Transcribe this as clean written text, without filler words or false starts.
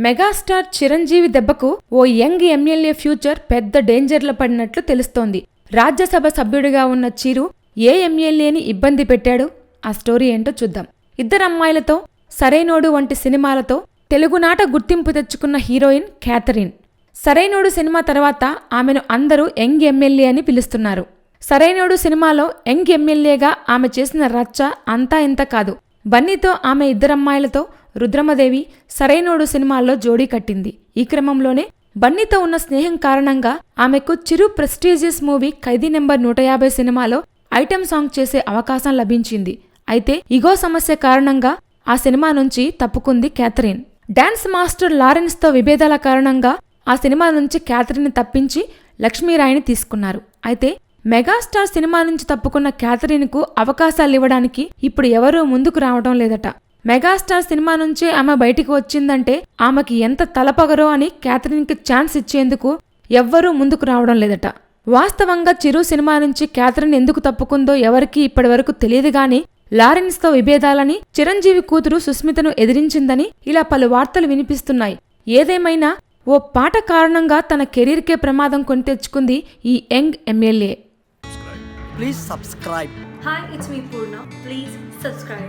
Megastar Chiranjeevi దెబ్బకు ఓ young MLA future పెద్ద డేంజర్లో పడినట్లు తెలుస్తోంది. రాజ్యసభ సభ్యుడిగా ఉన్న చిరు ఏ ఎమ్మెల్యేని ఇబ్బంది పెట్టాడు? ఆ స్టోరీ ఏంటో చూద్దాం. ఇద్దరమ్మాయిలతో, సరైనోడు వంటి సినిమాలతో తెలుగునాట గుర్తింపు తెచ్చుకున్న హీరోయిన్ క్యాథరిన్. సరైనోడు సినిమా తర్వాత ఆమెను అందరూ యంగ్ ఎమ్మెల్యే అని పిలుస్తున్నారు. సరైనోడు సినిమాలో యంగ్ ఎమ్మెల్యేగా ఆమె చేసిన రచ్చ అంతా ఇంత కాదు. బన్నీతో ఆమె ఇద్దరమ్మాయిలతో, రుద్రమదేవి, సరైనోడు సినిమాల్లో జోడీ కట్టింది. ఈ క్రమంలోనే బన్నీతో ఉన్న స్నేహం కారణంగా ఆమెకు చిరు ప్రెస్టీజియస్ మూవీ ఖైదీ నెంబర్ 150 సినిమాలో ఐటెం సాంగ్ చేసే అవకాశం లభించింది. అయితే ఇగో సమస్య కారణంగా ఆ సినిమా నుంచి తప్పుకుంది క్యాథరిన్. డాన్స్ మాస్టర్ లారెన్స్తో విభేదాల కారణంగా ఆ సినిమా నుంచి క్యాథరిన్ తప్పించి లక్ష్మీరాయిని తీసుకున్నారు. అయితే మెగాస్టార్ సినిమా నుంచి తప్పుకున్న క్యాథరిన్కు అవకాశాలివ్వడానికి ఇప్పుడు ఎవరూ ముందుకు రావడం లేదట. మెగాస్టార్ సినిమా నుంచే ఆమె బయటికి వచ్చిందంటే ఆమెకి ఎంత తలపగరో అని క్యాథరిన్కి ఛాన్స్ ఇచ్చేందుకు ఎవ్వరూ ముందుకు రావడం లేదట. వాస్తవంగా చిరు సినిమా నుంచి క్యాథరిన్ ఎందుకు తప్పుకుందో ఎవరికీ ఇప్పటివరకు తెలియదు గాని లారెన్స్తో విభేదాలని, చిరంజీవి కూతురు సుస్మితను ఎదిరించిందని ఇలా పలు వార్తలు వినిపిస్తున్నాయి. ఏదేమైనా ఓ పాట కారణంగా తన కెరీర్కే ప్రమాదం కొని తెచ్చుకుంది ఈ young MLA. Please subscribe. Hi, it's me Purna. Please subscribe.